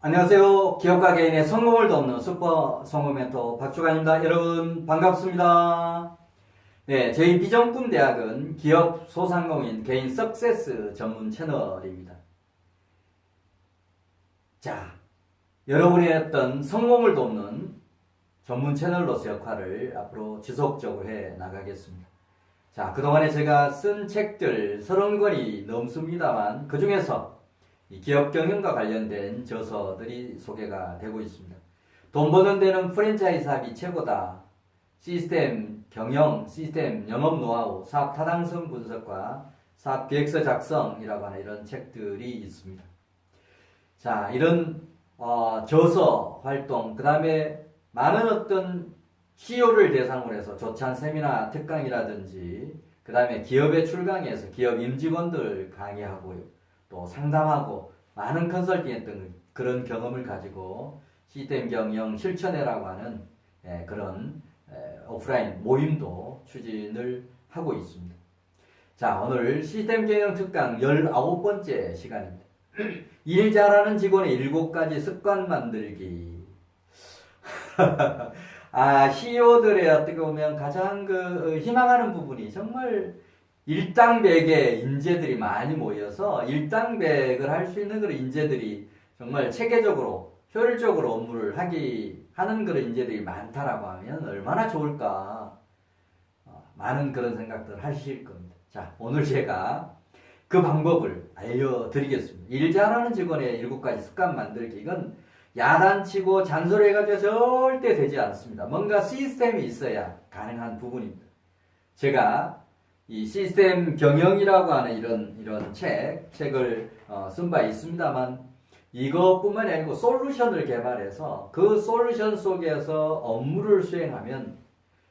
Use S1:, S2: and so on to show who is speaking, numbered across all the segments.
S1: 안녕하세요. 기업가 개인의 성공을 돕는 슈퍼 성공 멘토 박주관입니다. 여러분 반갑습니다. 네, 저희 비전꿈 대학은 기업 소상공인 개인 석세스 전문 채널입니다. 자, 여러분의 어떤 성공을 돕는 전문 채널로서 역할을 앞으로 지속적으로 해 나가겠습니다. 자, 그동안에 제가 쓴 책들 30권이 넘습니다만 그 중에서 이 기업 경영과 관련된 저서들이 소개가 되고 있습니다. 돈 버는 데는 프랜차이즈 사업이 최고다. 시스템 경영, 시스템 영업 노하우, 사업 타당성 분석과 사업 계획서 작성이라고 하는 이런 책들이 있습니다. 자, 이런 저서 활동, 그 다음에 많은 어떤 CEO를 대상으로 해서 조찬 세미나 특강이라든지, 그 다음에 기업에 출강해서 기업 임직원들 강의하고요. 또 상담하고 많은 컨설팅했던 그런 경험을 가지고 시스템 경영 실천회라고 하는 그런 오프라인 모임도 추진을 하고 있습니다. 자, 오늘 시스템 경영 특강 19번째 시간입니다. 일 잘하는 직원의 7가지 습관 만들기. CEO들의 어떻게 보면 가장 희망하는 부분이 정말 일당백의 인재들이 많이 모여서 일당백을 할 수 있는 그런 인재들이 정말 체계적으로 효율적으로 업무를 하는 그런 인재들이 많다라고 하면 얼마나 좋을까. 많은 그런 생각들을 하실 겁니다. 자, 오늘 제가 그 방법을 알려드리겠습니다. 일 잘하는 직원의 7가지 습관 만들기. 이건 야단치고 잔소리해가지고 절대 되지 않습니다. 뭔가 시스템이 있어야 가능한 부분입니다. 제가 이 시스템 경영이라고 하는 이런 책을 쓴 바 있습니다만, 이것뿐만이 아니고 솔루션을 개발해서 그 솔루션 속에서 업무를 수행하면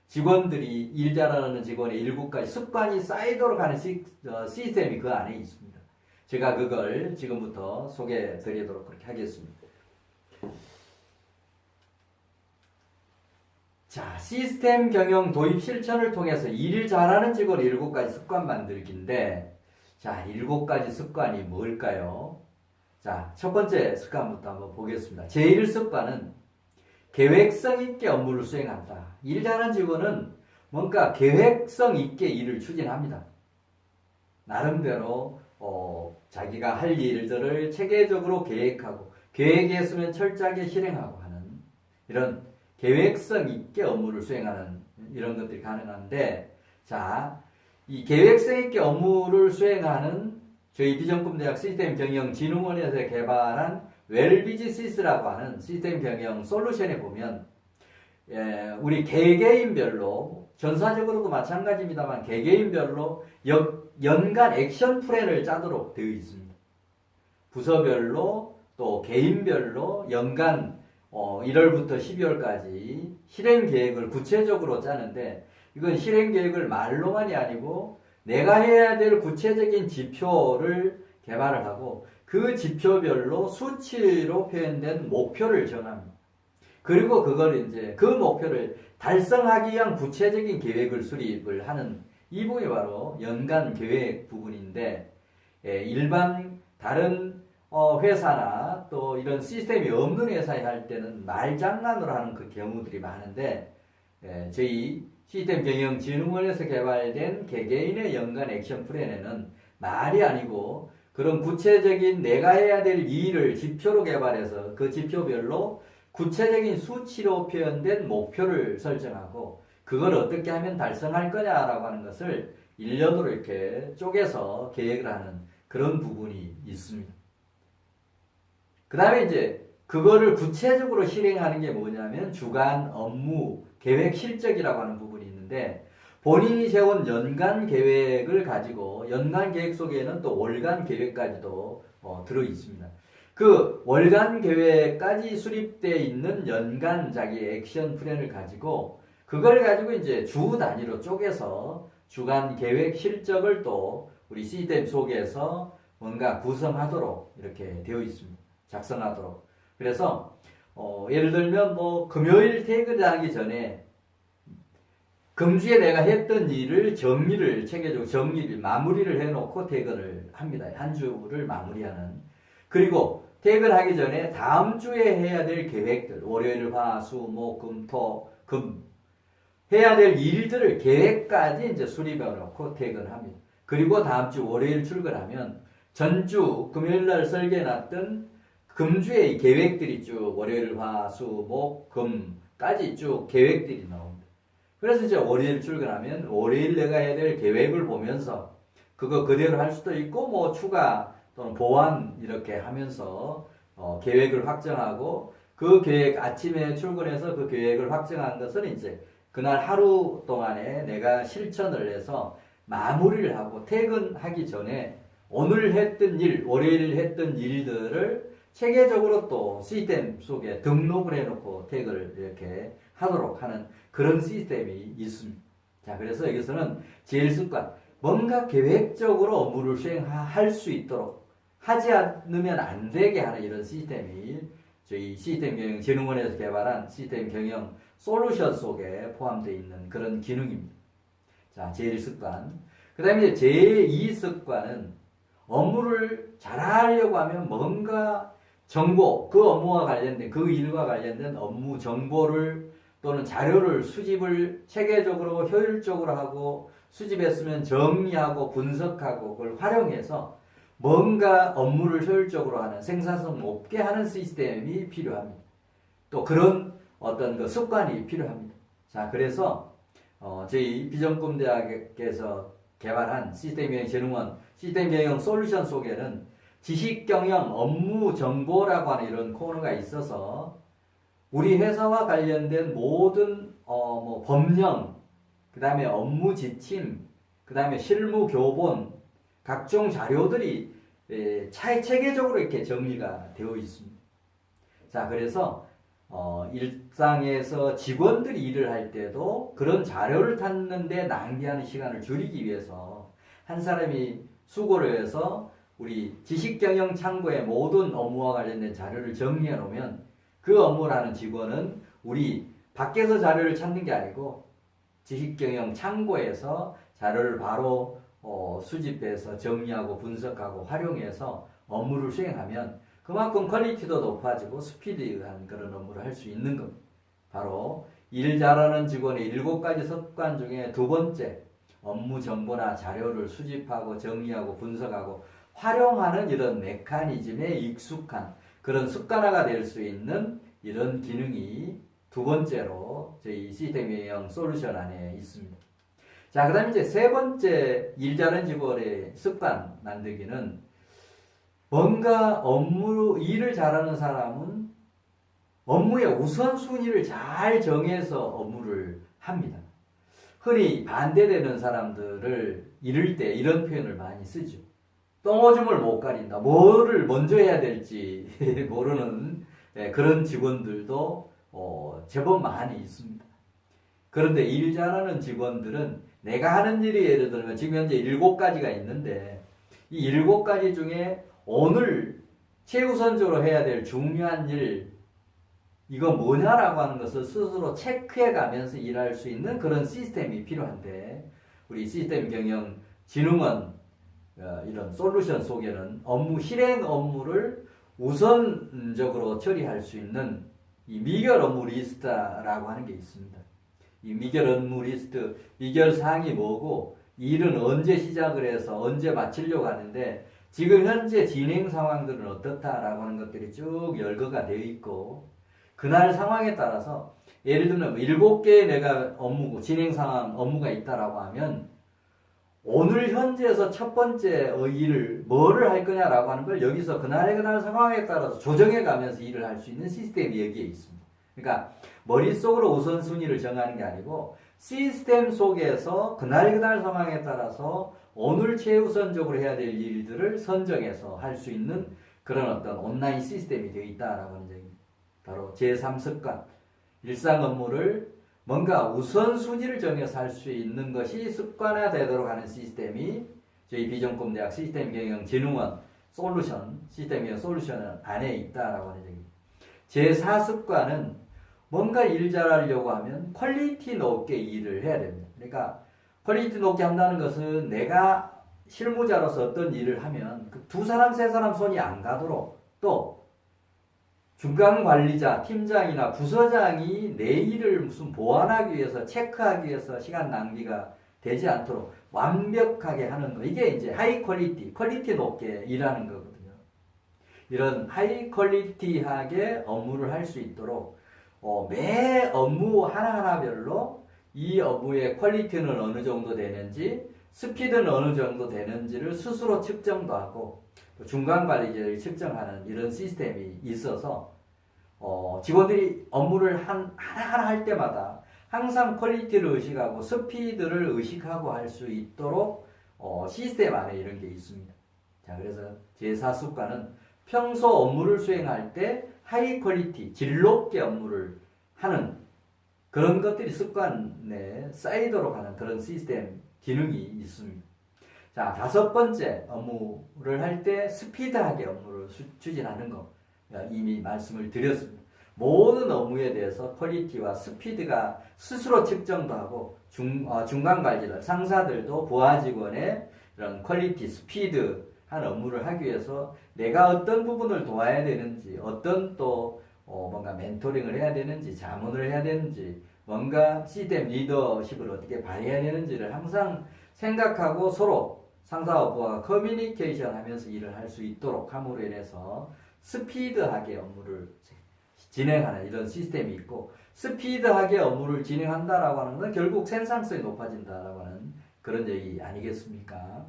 S1: 직원들이 일 잘하는 직원의 7가지 습관이 쌓이도록 하는 시스템이 그 안에 있습니다. 제가 그걸 지금부터 소개해 드리도록 그렇게 하겠습니다. 자, 시스템 경영 도입 실천을 통해서 일 잘하는 직원의 7가지 습관 만들기인데, 자, 7가지 습관이 뭘까요? 자, 첫 번째 습관부터 한번 보겠습니다. 제1습관은 계획성 있게 업무를 수행한다. 일 잘하는 직원은 뭔가 계획성 있게 일을 추진합니다. 나름대로 자기가 할 일들을 체계적으로 계획하고 계획했으면 철저하게 실행하고 하는 이런 계획성 있게 업무를 수행하는 이런 것들이 가능한데, 자, 이 계획성 있게 업무를 수행하는 저희 비전꿈대학 시스템 경영 진흥원에서 개발한 웰비지시스라고 하는 시스템 경영 솔루션에 보면 우리 개개인별로, 전사적으로도 마찬가지입니다만 개개인별로 연간 액션 플랜을 짜도록 되어 있습니다. 부서별로 또 개인별로 연간 1월부터 12월까지 실행 계획을 구체적으로 짜는데, 이건 실행 계획을 말로만이 아니고 내가 해야 될 구체적인 지표를 개발을 하고 그 지표별로 수치로 표현된 목표를 정합니다. 그리고 그걸 이제 그 목표를 달성하기 위한 구체적인 계획을 수립을 하는 이 부분이 바로 연간 계획 부분인데, 일반 다른 회사나 또 이런 시스템이 없는 회사에 할 때는 말장난으로 하는 그 경우들이 많은데, 저희 시스템 경영 진흥원에서 개발된 개개인의 연간 액션 플랜에는 말이 아니고 그런 구체적인 내가 해야 될 일을 지표로 개발해서 그 지표별로 구체적인 수치로 표현된 목표를 설정하고 그걸 어떻게 하면 달성할 거냐라고 하는 것을 1년으로 이렇게 쪼개서 계획을 하는 그런 부분이 있습니다. 그 다음에 이제 그거를 구체적으로 실행하는 게 뭐냐면 주간 업무 계획 실적이라고 하는 부분이 있는데, 본인이 세운 연간 계획을 가지고 연간 계획 속에는 또 월간 계획까지도 들어 있습니다. 그 월간 계획까지 수립되어 있는 연간 자기 액션 플랜을 가지고 그걸 가지고 이제 주 단위로 쪼개서 주간 계획 실적을 또 우리 시스템 속에서 뭔가 구성하도록 이렇게 되어 있습니다. 작성하도록. 그래서 예를 들면 금요일 퇴근하기 전에 금주에 내가 했던 일을 체계적으로 정리를 마무리를 해놓고 퇴근을 합니다. 한 주를 마무리하는. 그리고 퇴근하기 전에 다음 주에 해야 될 계획들, 월요일, 화, 수, 목, 금, 토, 금 해야 될 일들을 계획까지 이제 수립해 놓고 퇴근합니다. 그리고 다음 주 월요일 출근하면 전주 금요일 날 설계해 놨던 금주의 계획들이 쭉 월요일, 화, 수, 목, 금까지 쭉 계획들이 나옵니다. 그래서 이제 월요일 출근하면 월요일 내가 해야 될 계획을 보면서 그거 그대로 할 수도 있고 뭐 추가 또는 보완 이렇게 하면서 계획을 확정하고 그 계획 아침에 출근해서 그 계획을 확정한 것을 이제 그날 하루 동안에 내가 실천을 해서 마무리를 하고 퇴근하기 전에 오늘 했던 일, 월요일 했던 일들을 체계적으로 또 시스템 속에 등록을 해놓고 태그를 이렇게 하도록 하는 그런 시스템이 있습니다. 자, 그래서 여기서는 제일 습관, 뭔가 계획적으로 업무를 수행할 수 있도록 하지 않으면 안 되게 하는 이런 시스템이 저희 시스템경영진흥원에서 개발한 시스템 경영 솔루션 속에 포함되어 있는 그런 기능입니다. 자, 제일 습관. 그 다음에 제2 습관은 업무를 잘하려고 하면 뭔가 정보, 그 업무와 관련된, 그 일과 관련된 업무 정보를 또는 자료를 수집을 체계적으로 효율적으로 하고 수집했으면 정리하고 분석하고 그걸 활용해서 뭔가 업무를 효율적으로 하는 생산성 높게 하는 시스템이 필요합니다. 또 그런 어떤 그 습관이 필요합니다. 자, 그래서 저희 비전꿈대학에서 개발한 시스템경영진흥원 시스템경영 솔루션 속에는 지식경영 업무정보라고 하는 이런 코너가 있어서 우리 회사와 관련된 모든 뭐 법령, 그 다음에 업무 지침, 그 다음에 실무 교본, 각종 자료들이 체계적으로 이렇게 정리가 되어 있습니다. 자, 그래서 일상에서 직원들이 일을 할 때도 그런 자료를 찾는데 낭비하는 시간을 줄이기 위해서 한 사람이 수고를 해서 우리 지식경영 창고의 모든 업무와 관련된 자료를 정리해 놓으면 그 업무를 하는 직원은 우리 밖에서 자료를 찾는 게 아니고 지식경영 창고에서 자료를 바로 수집해서 정리하고 분석하고 활용해서 업무를 수행하면 그만큼 퀄리티도 높아지고 스피디한 그런 업무를 할 수 있는 겁니다. 바로 일 잘하는 직원의 7가지 습관 중에 두 번째, 업무 정보나 자료를 수집하고 정리하고 분석하고 활용하는 이런 메커니즘에 익숙한 그런 습관화가 될 수 있는 이런 기능이 두 번째로 저희 시스템경영 솔루션 안에 있습니다. 자, 그 다음에 이제 세 번째 일 잘하는 직원의 습관 만들기는 뭔가 일을 잘하는 사람은 업무의 우선순위를 잘 정해서 업무를 합니다. 흔히 반대되는 사람들을 이를 때 이런 표현을 많이 쓰죠. 똥오줌을 못 가린다. 뭐를 먼저 해야 될지 모르는 그런 직원들도 제법 많이 있습니다. 그런데 일 잘하는 직원들은 내가 하는 일이 예를 들면 지금 현재 7가지가 있는데 이 7가지 중에 오늘 최우선적으로 해야 될 중요한 일 이거 뭐냐라고 하는 것을 스스로 체크해 가면서 일할 수 있는 그런 시스템이 필요한데 우리 시스템경영진흥원 이런 솔루션 속에는 실행 업무를 우선적으로 처리할 수 있는 이 미결 업무 리스트라고 하는 게 있습니다. 이 미결 업무 리스트, 미결 사항이 뭐고 일은 언제 시작을 해서 언제 마치려고 하는데 지금 현재 진행 상황들은 어떻다라고 하는 것들이 쭉 열거가 되어 있고 그날 상황에 따라서 예를 들면 7개의 내가 진행 상황 업무가 있다라고 하면 오늘 현재에서 첫 번째 일을 뭐를 할 거냐라고 하는 걸 여기서 그날 상황에 따라서 조정해 가면서 일을 할 수 있는 시스템이 여기에 있습니다. 그러니까 머릿속으로 우선순위를 정하는 게 아니고 시스템 속에서 그날 상황에 따라서 오늘 최우선적으로 해야 될 일들을 선정해서 할 수 있는 그런 어떤 온라인 시스템이 되어 있다라고 하는 얘기입니다. 바로 제3습관, 일상 업무를 뭔가 우선순위를 정해서 할 수 있는 것이 습관화되도록 하는 시스템이 저희 비전꿈대학 시스템경영진흥원 시스템경영 솔루션 안에 있다라고 하는 얘기입니다. 제4습관은 뭔가 일 잘하려고 하면 퀄리티 높게 일을 해야 됩니다. 그러니까 퀄리티 높게 한다는 것은 내가 실무자로서 어떤 일을 하면 그 2사람, 3사람 손이 안 가도록 또 중간 관리자, 팀장이나 부서장이 내 일을 무슨 보완하기 위해서, 체크하기 위해서 시간 낭비가 되지 않도록 완벽하게 하는 거. 이게 이제 하이 퀄리티 높게 일하는 거거든요. 이런 하이 퀄리티하게 업무를 할 수 있도록 매 업무 하나하나별로 이 업무의 퀄리티는 어느 정도 되는지, 스피드는 어느 정도 되는지를 스스로 측정도 하고 중간 관리자를 측정하는 이런 시스템이 있어서 직원들이 업무를 하나하나 할 때마다 항상 퀄리티를 의식하고 스피드를 의식하고 할 수 있도록 시스템 안에 이런 게 있습니다. 자, 그래서 제4습관은 평소 업무를 수행할 때 하이 퀄리티, 질 높게 업무를 하는 그런 것들이 습관에 쌓이도록 하는 그런 시스템 기능이 있습니다. 자, 5번째 업무를 할 때 스피드하게 업무를 추진하는 거 이미 말씀을 드렸습니다. 모든 업무에 대해서 퀄리티와 스피드가 스스로 측정도 하고 중간 관리자, 상사들도 부하 직원의 이런 퀄리티, 스피드한 업무를 하기 위해서 내가 어떤 부분을 도와야 되는지, 어떤 또 뭔가 멘토링을 해야 되는지, 자문을 해야 되는지, 뭔가 시스템 리더십을 어떻게 발휘해야 되는지를 항상 생각하고 서로 상사와 부하가 커뮤니케이션 하면서 일을 할 수 있도록 함으로 인해서 스피드하게 업무를 진행하는 이런 시스템이 있고, 스피드하게 업무를 진행한다라고 하는 건 결국 생산성이 높아진다라고 하는 그런 얘기 아니겠습니까?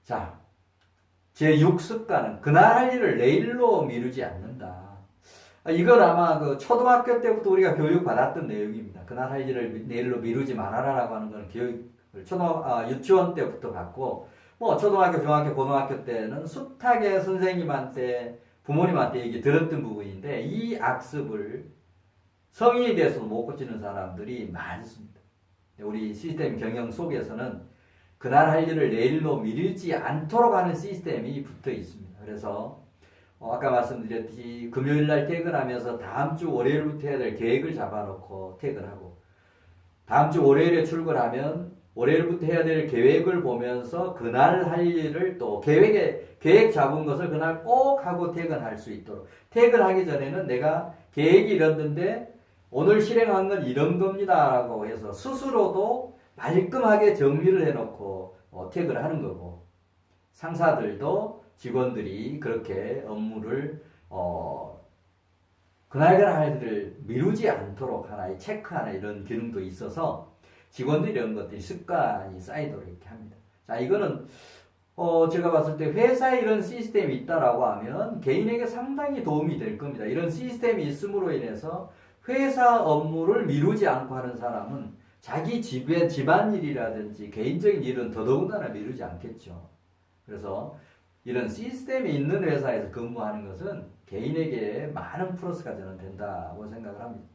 S1: 자, 제6습관은 그날 할 일을 내일로 미루지 않는다. 이건 아마 그 초등학교 때부터 우리가 교육받았던 내용입니다. 그날 할 일을 내일로 미루지 말아라라고 하는 건 교육을 유치원 때부터 받고, 뭐 초등학교, 중학교, 고등학교 때는 숱하게 선생님한테, 부모님한테 얘기 들었던 부분인데, 이 악습을 성인이 돼서도 못 고치는 사람들이 많습니다. 우리 시스템 경영 속에서는 그날 할 일을 내일로 미루지 않도록 하는 시스템이 붙어 있습니다. 그래서 아까 말씀드렸듯이 금요일날 퇴근하면서 다음 주 월요일부터 해야 될 계획을 잡아놓고 퇴근하고, 다음 주 월요일에 출근하면 월요일부터 해야 될 계획을 보면서 그날 할 일을 또 계획 잡은 것을 그날 꼭 하고 퇴근할 수 있도록, 퇴근하기 전에는 내가 계획이 이랬는데 오늘 실행한 건 이런 겁니다 라고 해서 스스로도 말끔하게 정리를 해놓고 퇴근을 하는 거고, 상사들도 직원들이 그렇게 업무를 그날 할 일을 미루지 않도록 하나의 체크하는 이런 기능도 있어서 직원들이 이런 것들이 습관이 쌓이도록 이렇게 합니다. 자, 이거는 제가 봤을 때 회사에 이런 시스템이 있다라고 하면 개인에게 상당히 도움이 될 겁니다. 이런 시스템이 있음으로 인해서 회사 업무를 미루지 않고 하는 사람은 자기 집안일이라든지 개인적인 일은 더더군다나 미루지 않겠죠. 그래서 이런 시스템이 있는 회사에서 근무하는 것은 개인에게 많은 플러스가 저는 된다고 생각을 합니다.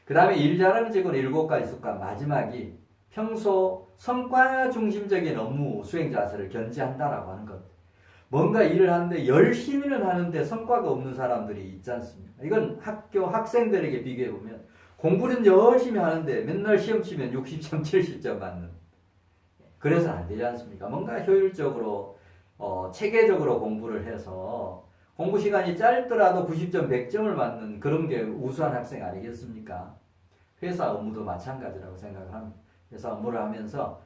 S1: 그 다음에 일 잘하는 직원 7가지 습관, 마지막이 평소 성과 중심적인 업무 수행 자세를 견지한다라고 하는 것. 뭔가 일을 하는데 열심히는 하는데 성과가 없는 사람들이 있지 않습니까? 이건 학교 학생들에게 비교해보면 공부는 열심히 하는데 맨날 시험 치면 60점, 70점 받는. 그래서는 안 되지 않습니까? 뭔가 효율적으로 체계적으로 공부를 해서 공부 시간이 짧더라도 90점, 100점을 맞는 그런 게 우수한 학생 아니겠습니까? 회사 업무도 마찬가지라고 생각을 합니다. 회사 업무를 하면서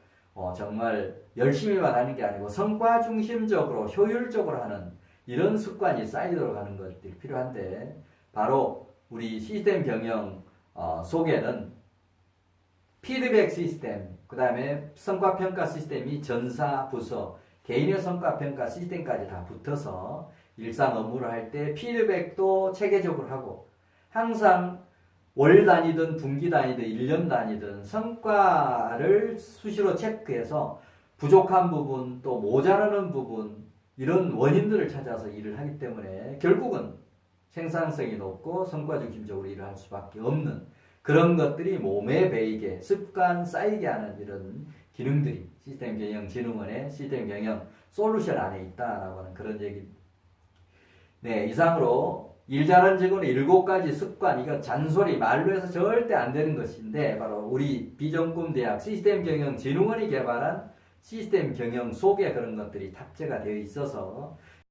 S1: 정말 열심히만 하는 게 아니고 성과 중심적으로 효율적으로 하는 이런 습관이 쌓이도록 하는 것들이 필요한데, 바로 우리 시스템 경영 속에는 피드백 시스템, 그 다음에 성과평가 시스템이 전사, 부서, 개인의 성과평가 시스템까지 다 붙어서 일상 업무를 할 때 피드백도 체계적으로 하고, 항상 월 단위든 분기 단위든 1년 단위든 성과를 수시로 체크해서 부족한 부분, 또 모자라는 부분, 이런 원인들을 찾아서 일을 하기 때문에 결국은 생산성이 높고 성과 중심적으로 일을 할 수밖에 없는 그런 것들이 몸에 배이게 습관 쌓이게 하는 이런 기능들이 시스템 경영 진흥원의 시스템 경영 솔루션 안에 있다라고 하는 그런 얘기입니다. 네, 이상으로 일 잘하는 직원의 7가지 습관, 이거 잔소리 말로 해서 절대 안 되는 것인데, 바로 우리 비정품대학 시스템 경영 진흥원이 개발한 시스템 경영 속에 그런 것들이 탑재가 되어 있어서